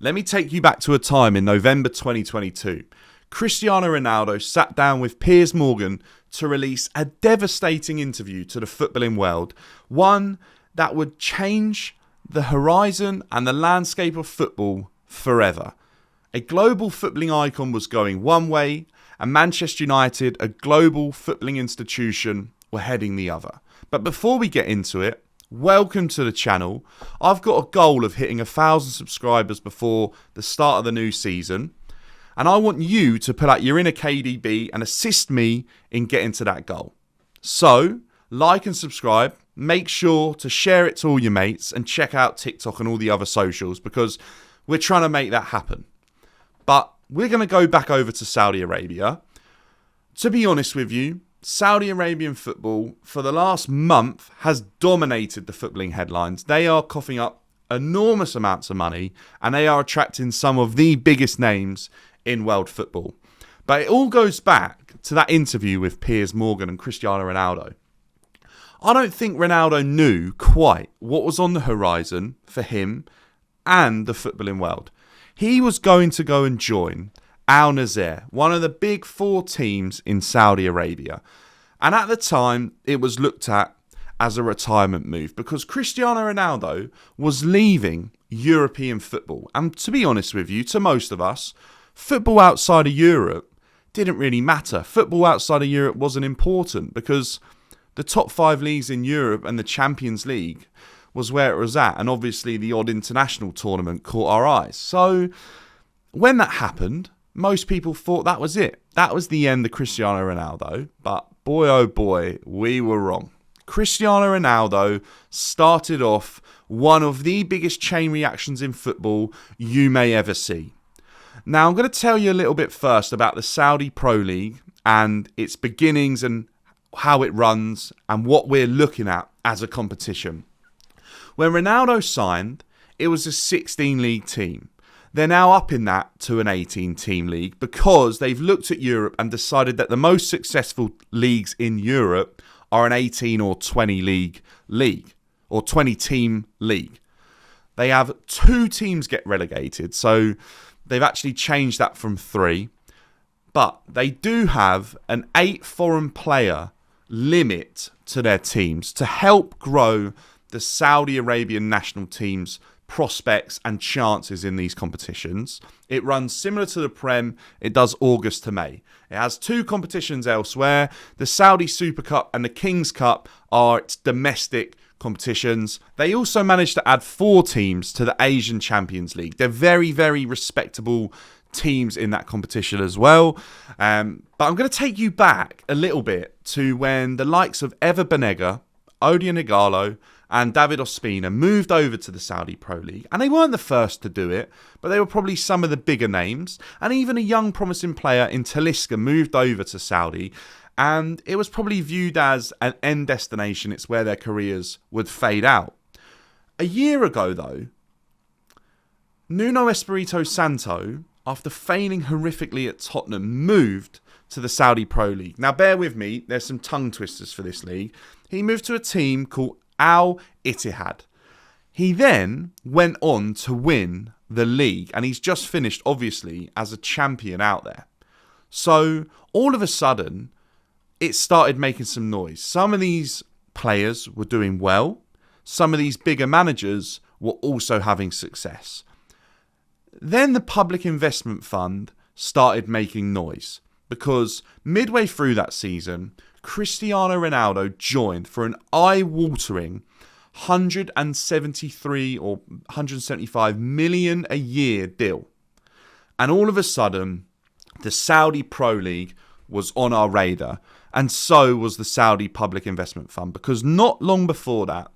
Let me take you back to a time in November 2022. Cristiano Ronaldo sat down with Piers Morgan to release a devastating interview to the footballing world, one that would change the horizon and the landscape of football forever. A global footballing icon was going one way, and Manchester United, a global footballing institution, were heading the other. But before we get into it, welcome to the channel. I've got a goal of hitting 1,000 subscribers before the start of the new season. And I want you to pull out your inner KDB and assist me in getting to that goal. So, like and subscribe. Make sure to share it to all your mates and check out TikTok and all the other socials because we're trying to make that happen. But we're going to go back over to Saudi Arabia. To be honest with you, Saudi Arabian football for the last month has dominated the footballing headlines. They are coughing up enormous amounts of money and they are attracting some of the biggest names in world football. But it all goes back to that interview with Piers Morgan and Cristiano Ronaldo. I don't think Ronaldo knew quite what was on the horizon for him and the footballing world. He was going to go and join al-nassr, one of the big four teams in Saudi Arabia. And at the time, it was looked at as a retirement move because Cristiano Ronaldo was leaving European football. And to be honest with you, to most of us, football outside of Europe didn't really matter. Football outside of Europe wasn't important because the top 5 leagues in Europe and the Champions League was where it was at. And obviously the odd international tournament caught our eyes. So when that happened, most people thought that was it. That was the end of Cristiano Ronaldo. But boy, oh boy, we were wrong. Cristiano Ronaldo started off one of the biggest chain reactions in football you may ever see. Now, I'm going to tell you a little bit first about the Saudi Pro League and its beginnings and how it runs and what we're looking at as a competition. When Ronaldo signed, it was a 16-league team. They're now up in that to an 18-team league because they've looked at Europe and decided that the most successful leagues in Europe are an 18 or 20 league or 20-team league. They have 2 teams get relegated, so they've actually changed that from 3. But they do have an 8 foreign player limit to their teams to help grow the Saudi Arabian national team's prospects and chances in these competitions. It runs similar to the Prem. It does August to May. It has 2 competitions elsewhere. The Saudi Super Cup and the King's Cup are its domestic competitions. They also managed to add 4 teams to the Asian Champions League. They're very, very respectable teams in that competition as well. But I'm going to take you back a little bit to when the likes of Ever Banega, Odion Igalo and David Ospina moved over to the Saudi Pro League. And they weren't the first to do it, but they were probably some of the bigger names. And even a young promising player in Talisca moved over to Saudi. And it was probably viewed as an end destination. It's where their careers would fade out. A year ago, though, Nuno Espirito Santo, after failing horrifically at Tottenham, moved to the Saudi Pro League. Now, bear with me. There's some tongue twisters for this league. He moved to a team called al-ittihad. He then went on to win the league, and he's just finished, obviously, as a champion out there. So, all of a sudden, it started making some noise. Some of these players were doing well. Some of these bigger managers were also having success. Then the Public Investment Fund started making noise because midway through that season, Cristiano Ronaldo joined for an eye-watering 173 or 175 million a year deal. And all of a sudden, the Saudi Pro League was on our radar, and so was the Saudi Public Investment Fund, because not long before that,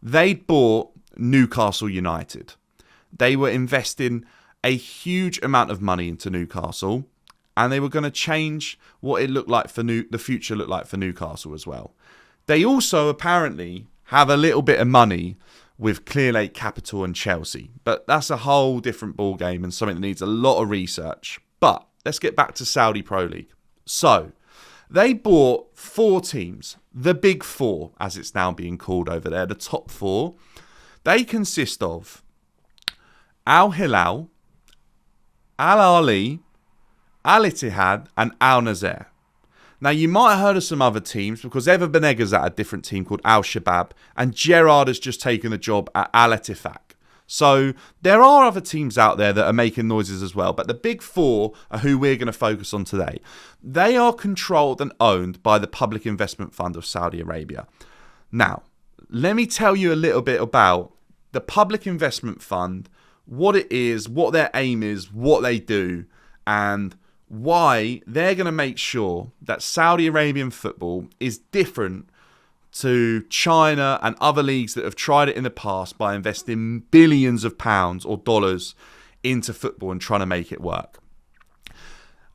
they'd bought Newcastle United. They were investing a huge amount of money into Newcastle, and they were going to change what it looked like for the future looked like for Newcastle as well. They also apparently have a little bit of money with Clearlake Capital and Chelsea, but that's a whole different ball game and something that needs a lot of research. But let's get back to Saudi Pro League. So they bought 4 teams, the Big 4, as it's now being called over there, the top 4. They consist of Al Hilal, al-ahli, al-ittihad, and al-nassr. Now, you might have heard of some other teams because Ever Benega's at a different team called al-shabab, and Gerrard has just taken a job at al-ittihad. So there are other teams out there that are making noises as well, but the big four are who we're going to focus on today. They are controlled and owned by the Public Investment Fund of Saudi Arabia. Now, let me tell you a little bit about the Public Investment Fund, what it is, what their aim is, what they do, and why they're going to make sure that Saudi Arabian football is different to China and other leagues that have tried it in the past by investing billions of pounds or dollars into football and trying to make it work.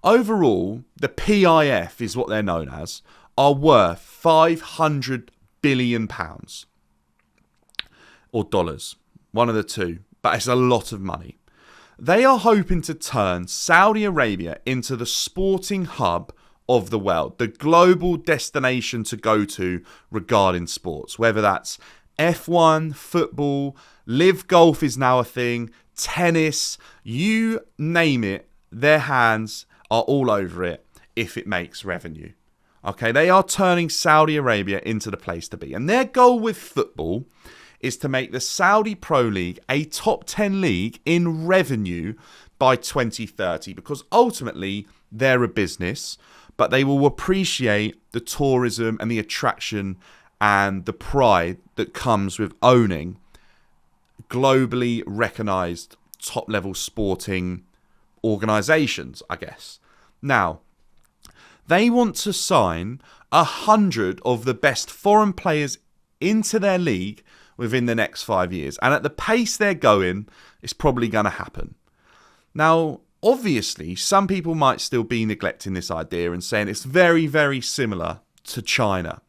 Overall, the PIF is what they're known as, are worth £500 billion or dollars, one of the two, but it's a lot of money. They are hoping to turn Saudi Arabia into the sporting hub of the world, the global destination to go to regarding sports, whether that's F1, football, live golf is now a thing, tennis, you name it, their hands are all over it if it makes revenue. Okay, they are turning Saudi Arabia into the place to be. And their goal with football is to make the Saudi Pro League a top 10 league in revenue by 2030, because ultimately they're a business, but they will appreciate the tourism and the attraction and the pride that comes with owning globally recognised top-level sporting organisations, I guess. Now, they want to sign 100 of the best foreign players into their league within the next 5 years. And at the pace they're going, it's probably going to happen. Now, obviously, some people might still be neglecting this idea and saying it's very, very similar to China.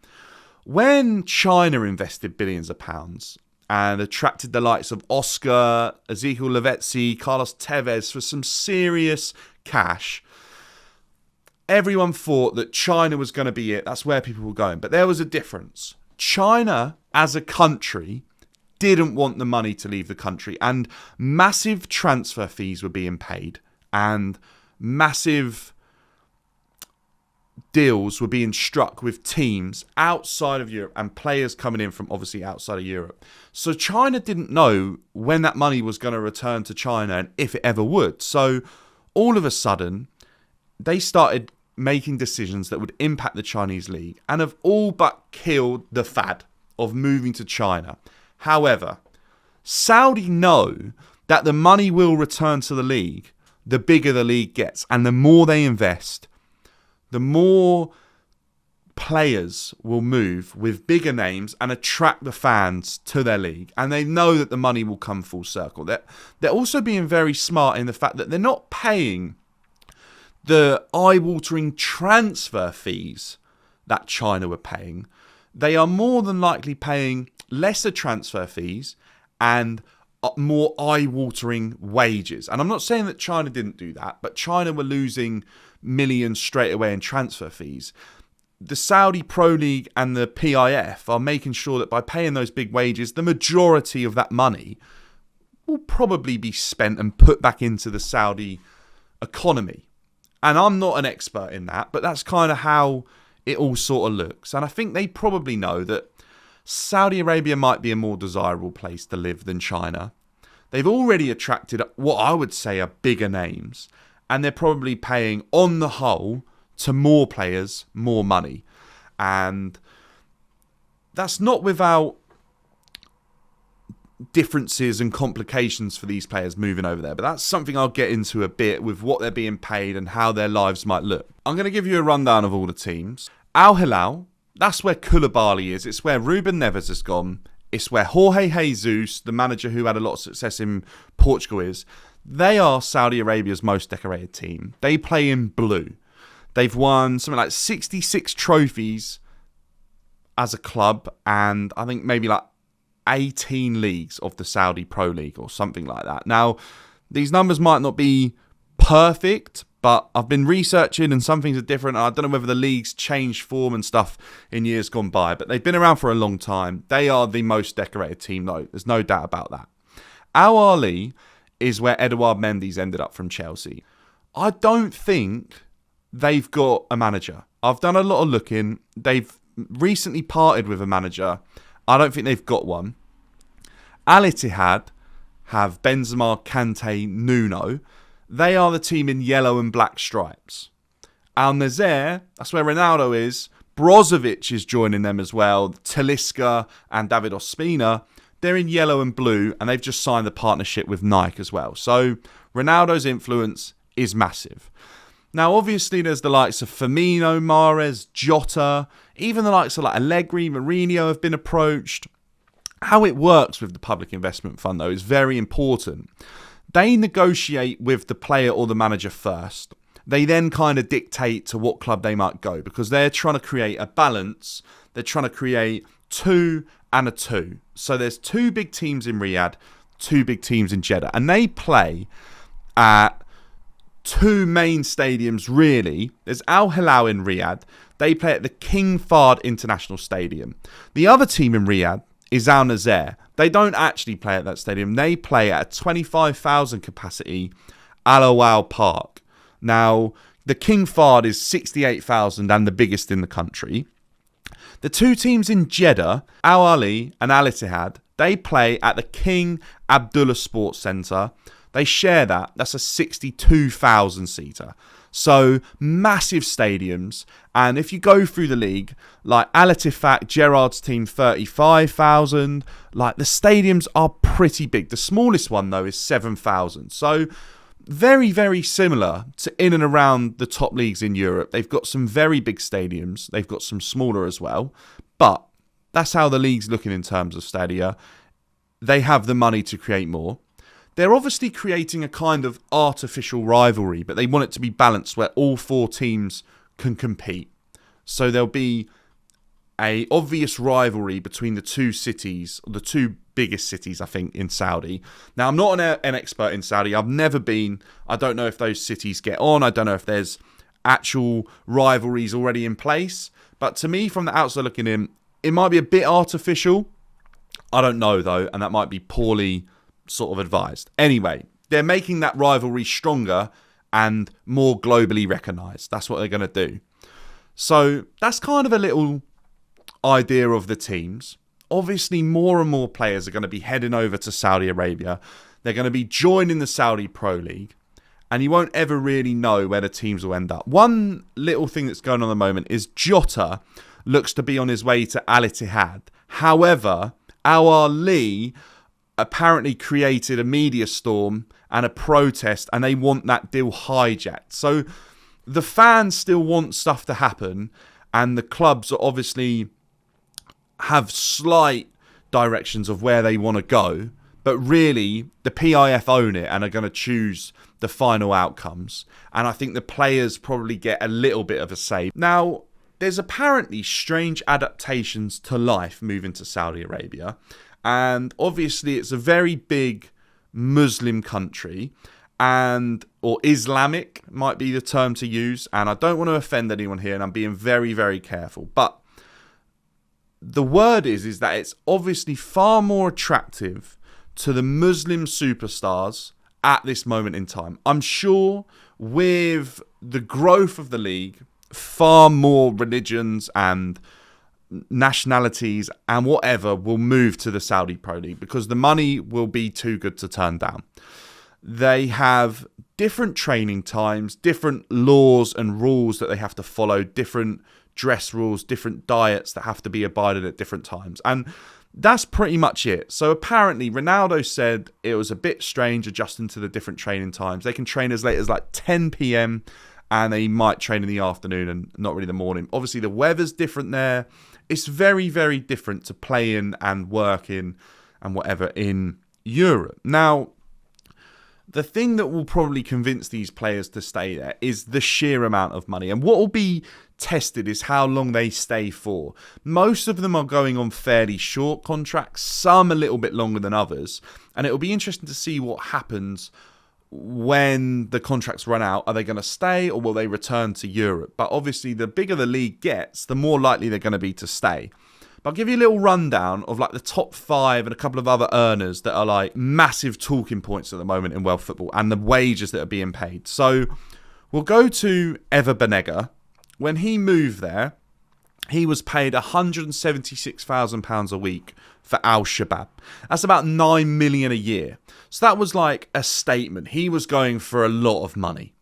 When China invested billions of pounds and attracted the likes of Oscar, Ezekiel Lavezzi, Carlos Tevez for some serious cash, everyone thought that China was going to be it. That's where people were going. But there was a difference. China, as a country, didn't want the money to leave the country, and massive transfer fees were being paid, and massive deals were being struck with teams outside of Europe and players coming in from obviously outside of Europe. So China didn't know when that money was going to return to China and if it ever would. So all of a sudden, they started making decisions that would impact the Chinese league and have all but killed the fad of moving to China. However, Saudi know that the money will return to the league the bigger the league gets, and the more they invest, the more players will move with bigger names and attract the fans to their league, and they know that the money will come full circle. They're also being very smart in the fact that they're not paying the eye-watering transfer fees that China were paying. They are more than likely paying lesser transfer fees and more eye-watering wages. And I'm not saying that China didn't do that, but China were losing millions straight away in transfer fees. The Saudi Pro League and the PIF are making sure that by paying those big wages, the majority of that money will probably be spent and put back into the Saudi economy. And I'm not an expert in that, but that's kind of how it all sort of looks. And I think they probably know that Saudi Arabia might be a more desirable place to live than China. They've already attracted what I would say are bigger names, and they're probably paying, on the whole, to more players, more money. And that's not without differences and complications for these players moving over there, but that's something I'll get into a bit with what they're being paid and how their lives might look. I'm going to give you a rundown of all the teams. Al-Hilal, that's where Koulibaly is. It's where Ruben Neves has gone. It's where Jorge Jesus, the manager who had a lot of success in Portugal, is. They are Saudi Arabia's most decorated team. They play in blue. They've won something like 66 trophies as a club, and I think maybe like 18 leagues of the Saudi Pro League or something like that. Now, these numbers might not be perfect, but I've been researching and some things are different. I don't know whether the leagues changed form and stuff in years gone by, but they've been around for a long time. They are the most decorated team, though. There's no doubt about that. Al-ahli is where Eduard Mendy's ended up from Chelsea. I don't think they've got a manager. I've done a lot of looking. They've recently parted with a manager. I don't think they've got one. Al-Ittihad have Benzema, Kante, Nuno. They are the team in yellow and black stripes. Al-nassr, that's where Ronaldo is. Brozovic is joining them as well. Talisca and David Ospina, they're in yellow and blue, and they've just signed the partnership with Nike as well. So Ronaldo's influence is massive. Now, obviously, there's the likes of Firmino, Mahrez, Jota, even the likes of like Allegri, Mourinho have been approached. How it works with the Public Investment Fund, though, is very important. They negotiate with the player or the manager first. They then kind of dictate to what club they might go, because they're trying to create a balance. They're trying to create 2 and a 2. So there's 2 big teams in Riyadh, 2 big teams in Jeddah, and they play at 2 main stadiums, really. There's Al Hilal in Riyadh. They play at the King Fahd International Stadium. The other team in Riyadh is al-nassr. They don't actually play at that stadium. They play at a 25,000 capacity Al Awal Park. Now, the King Fahd is 68,000 and the biggest in the country. The 2 teams in Jeddah, al-ahli and al-ittihad, they play at the King Abdullah Sports Centre. They share that. That's a 62,000 seater. So massive stadiums. And if you go through the league, like Al-Ittifaq, Gerrard's team, 35,000. Like the stadiums are pretty big. The smallest one though is 7,000. So very, very similar to in and around the top leagues in Europe. They've got some very big stadiums. They've got some smaller as well. But that's how the league's looking in terms of stadia. They have the money to create more. They're obviously creating a kind of artificial rivalry, but they want it to be balanced where all 4 teams can compete. So there'll be a obvious rivalry between the 2 cities, the 2 biggest cities, I think, in Saudi. Now, I'm not an expert in Saudi. I've never been. I don't know if those cities get on. I don't know if there's actual rivalries already in place. But to me, from the outside looking in, it might be a bit artificial. I don't know, though, and that might be poorly sort of advised. Anyway, they're making that rivalry stronger and more globally recognised. That's what they're going to do. So that's kind of a little idea of the teams. Obviously, more and more players are going to be heading over to Saudi Arabia. They're going to be joining the Saudi Pro League, and you won't ever really know where the teams will end up. One little thing that's going on at the moment is Jota looks to be on his way to Al-Ittihad. However, al-ahli apparently created a media storm and a protest, and they want that deal hijacked. So the fans still want stuff to happen, and the clubs obviously have slight directions of where they want to go, but really the PIF own it and are going to choose the final outcomes. And I think the players probably get a little bit of a say. Now, there's apparently strange adaptations to life moving to Saudi Arabia. And obviously it's a very big Muslim country, or Islamic might be the term to use. And I don't want to offend anyone here, and I'm being very, very careful. But the word is that it's obviously far more attractive to the Muslim superstars at this moment in time. I'm sure with the growth of the league, far more religions and nationalities and whatever will move to the Saudi Pro League because the money will be too good to turn down. They have different training times, different laws and rules that they have to follow, different dress rules, different diets that have to be abided at different times. And that's pretty much it. So apparently Ronaldo said it was a bit strange adjusting to the different training times. They can train as late as like 10 p.m. and they might train in the afternoon and not really the morning. Obviously the weather's different there. It's very, very different to playing and working and whatever in Europe. Now, the thing that will probably convince these players to stay there is the sheer amount of money. And what will be tested is how long they stay for. Most of them are going on fairly short contracts, some a little bit longer than others. And it will be interesting to see what happens when the contracts run out. Are they going to stay or will they return to Europe? But obviously, the bigger the league gets, the more likely they're going to be to stay. But I'll give you a little rundown of like the top 5 and a couple of other earners that are like massive talking points at the moment in world football and the wages that are being paid. So we'll go to Ever Banega. When he moved there, he was paid £176,000 a week for al-shabab. That's about 9 million a year. So that was like a statement. He was going for a lot of money.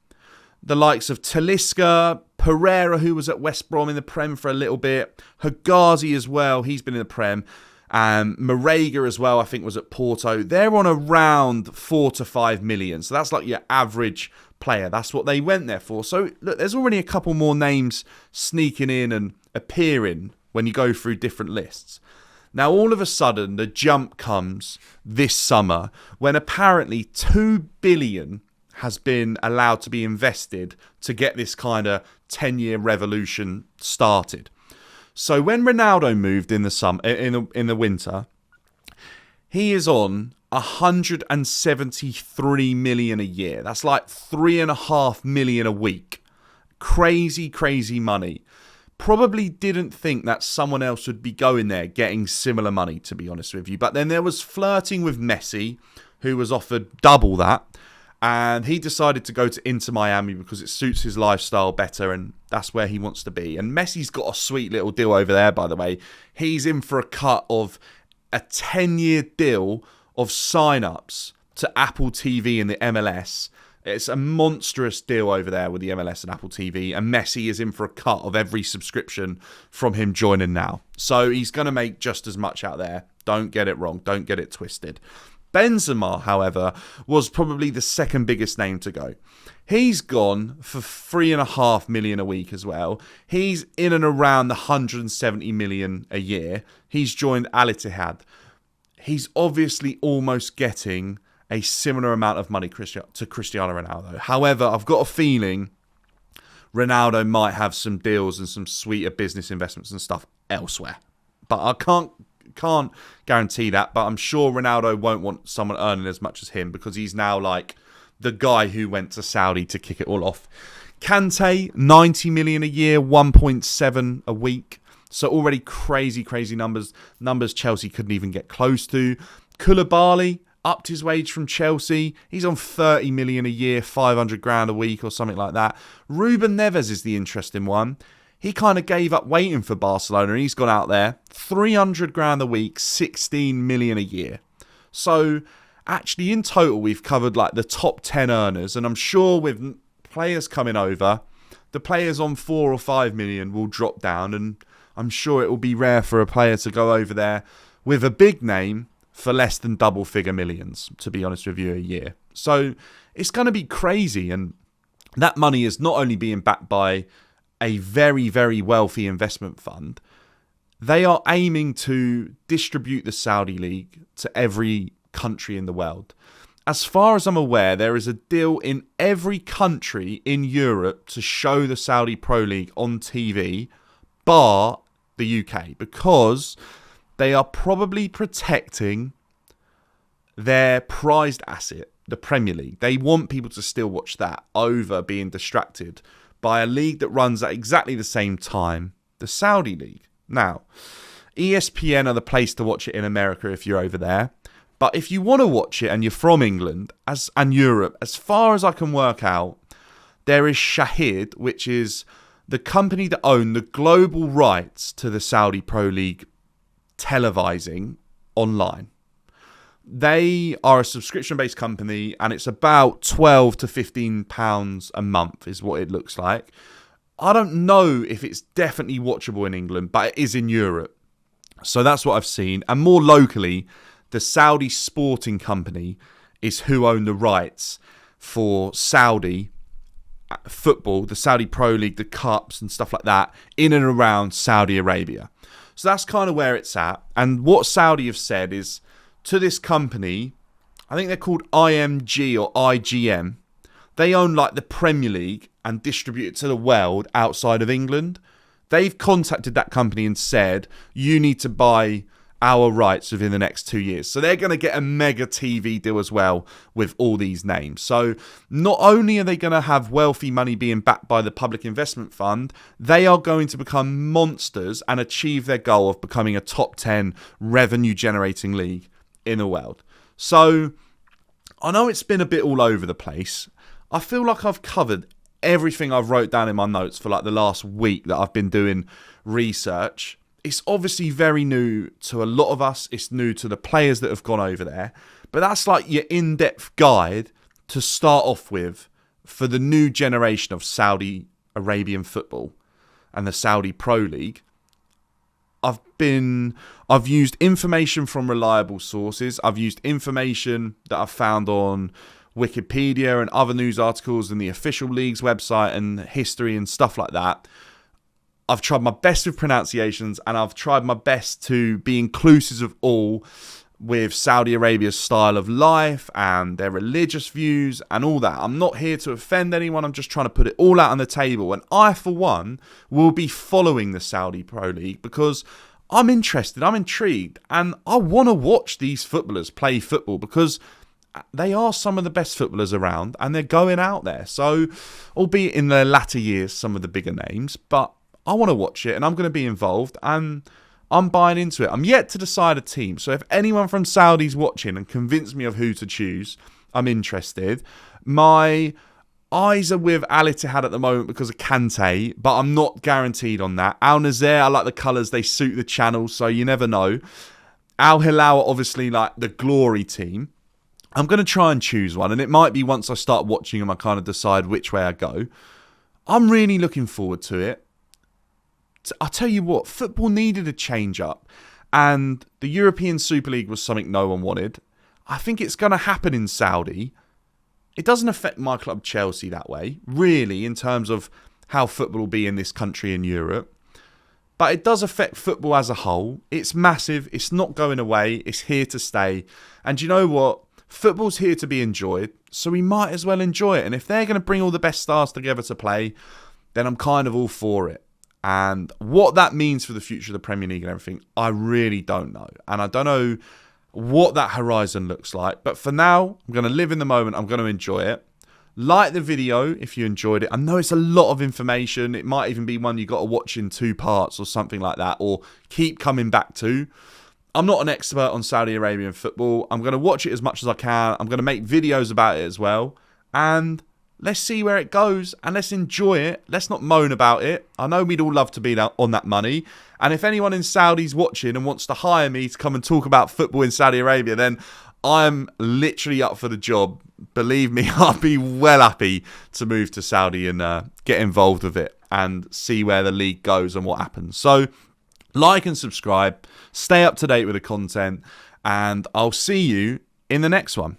The likes of Talisca, Pereira, who was at West Brom in the Prem for a little bit, Hegazi as well, he's been in the Prem, and Marega as well, I think was at Porto. They're on around 4 to 5 million. So that's like your average player. That's what they went there for. So look, there's already a couple more names sneaking in and appearing when you go through different lists. Now, all of a sudden, the jump comes this summer when apparently 2 billion has been allowed to be invested to get this kind of 10-year revolution started. So when Ronaldo moved in the winter, he is on 173 million a year. That's like 3.5 million a week. Crazy, crazy money. Probably didn't think that someone else would be going there getting similar money, to be honest with you. But then there was flirting with Messi, who was offered double that. And he decided to go to Inter Miami because it suits his lifestyle better and that's where he wants to be. And Messi's got a sweet little deal over there, by the way. He's in for a cut of a 10-year deal of sign-ups to Apple TV and the MLS. It's a monstrous deal over there with the MLS and Apple TV. And Messi is in for a cut of every subscription from him joining now. So he's going to make just as much out there. Don't get it wrong. Don't get it twisted. Benzema, however, was probably the second biggest name to go. He's gone for 3.5 million a week as well. He's in and around the 170 million a year. He's joined al-ittihad. He's obviously almost getting a similar amount of money to Cristiano Ronaldo. However, I've got a feeling Ronaldo might have some deals and some sweeter business investments and stuff elsewhere. But I can't guarantee that, but I'm sure Ronaldo won't want someone earning as much as him because he's now like the guy who went to Saudi to kick it all off. Kante, 90 million a year, 1.7 a week. So already crazy, crazy numbers. Numbers Chelsea couldn't even get close to. Koulibaly upped his wage from Chelsea. He's on 30 million a year, 500 grand a week or something like that. Ruben Neves is the interesting one. He kind of gave up waiting for Barcelona and he's gone out there. 300 grand a week, 16 million a year. So actually in total, we've covered like the top 10 earners. And I'm sure with players coming over, the players on 4 or 5 million will drop down. And I'm sure it will be rare for a player to go over there with a big name for less than double figure millions, to be honest with you, a year. So it's going to be crazy. And that money is not only being backed by a very, very wealthy investment fund. They are aiming to distribute the Saudi League to every country in the world. As far as I'm aware, there is a deal in every country in Europe to show the Saudi Pro League on TV, bar the UK, because they are probably protecting their prized asset, the Premier League. They want people to still watch that over being distracted by a league that runs at exactly the same time, the Saudi League. Now, ESPN are the place to watch it in America if you're over there. But if you want to watch it and you're from England and Europe, as far as I can work out, there is Shahid, which is the company that own the global rights to the Saudi Pro League televising online. They are a subscription-based company, and it's about £12 to £15 a month is what it looks like. I don't know if it's definitely watchable in England, but it is in Europe. So that's what I've seen. And more locally, the Saudi Sporting Company is who own the rights for Saudi football, the Saudi Pro League, the cups and stuff like that, in and around Saudi Arabia. So that's kind of where it's at. And what Saudi have said is, to this company, I think they're called IMG or IGM. They own like the Premier League and distribute it to the world outside of England. They've contacted that company and said, you need to buy our rights within the next 2 years. So they're going to get a mega TV deal as well with all these names. So not only are they going to have wealthy money being backed by the Public Investment Fund, they are going to become monsters and achieve their goal of becoming a top 10 revenue generating league in the world. So I know it's been a bit all over the place. I feel like I've covered everything I've wrote down in my notes for like the last week that I've been doing research. It's obviously very new to a lot of us. It's new to the players that have gone over there. But that's like your in-depth guide to start off with for the new generation of Saudi Arabian football and the Saudi Pro League. I've used information from reliable sources. I've used information that I've found on Wikipedia and other news articles and the official league's website and history and stuff like that. I've tried my best with pronunciations, and I've tried my best to be inclusive of all with Saudi Arabia's style of life and their religious views and all that. I'm not here to offend anyone. I'm just trying to put it all out on the table. And I, for one, will be following the Saudi Pro League because I'm interested, I'm intrigued, and I want to watch these footballers play football because they are some of the best footballers around and they're going out there. So, albeit in their latter years, some of the bigger names, but I want to watch it and I'm going to be involved and I'm buying into it. I'm yet to decide a team. So if anyone from Saudi's watching and convince me of who to choose, I'm interested. My eyes are with al-ittihad at the moment because of Kante, but I'm not guaranteed on that. Al-nassr, I like the colours. They suit the channel, so you never know. Al-hilal are obviously like the glory team. I'm going to try and choose one, and it might be once I start watching them I kind of decide which way I go. I'm really looking forward to it. I'll tell you what, football needed a change up, and the European Super League was something no one wanted. I think it's going to happen in Saudi. It doesn't affect my club Chelsea that way, really, in terms of how football will be in this country in Europe. But it does affect football as a whole. It's massive. It's not going away. It's here to stay. And you know what? Football's here to be enjoyed, so we might as well enjoy it. And if they're going to bring all the best stars together to play, then I'm kind of all for it. And what that means for the future of the Premier League and everything, I really don't know. And I don't know what that horizon looks like. But for now, I'm going to live in the moment. I'm going to enjoy it. Like the video if you enjoyed it. I know it's a lot of information. It might even be one you got to watch in 2 parts or something like that, or keep coming back to. I'm not an expert on Saudi Arabian football. I'm going to watch it as much as I can. I'm going to make videos about it as well. And let's see where it goes and let's enjoy it. Let's not moan about it. I know we'd all love to be on that money. And if anyone in Saudi's watching and wants to hire me to come and talk about football in Saudi Arabia, then I'm literally up for the job. Believe me, I'll be well happy to move to Saudi and get involved with it and see where the league goes and what happens. So like and subscribe, stay up to date with the content, and I'll see you in the next one.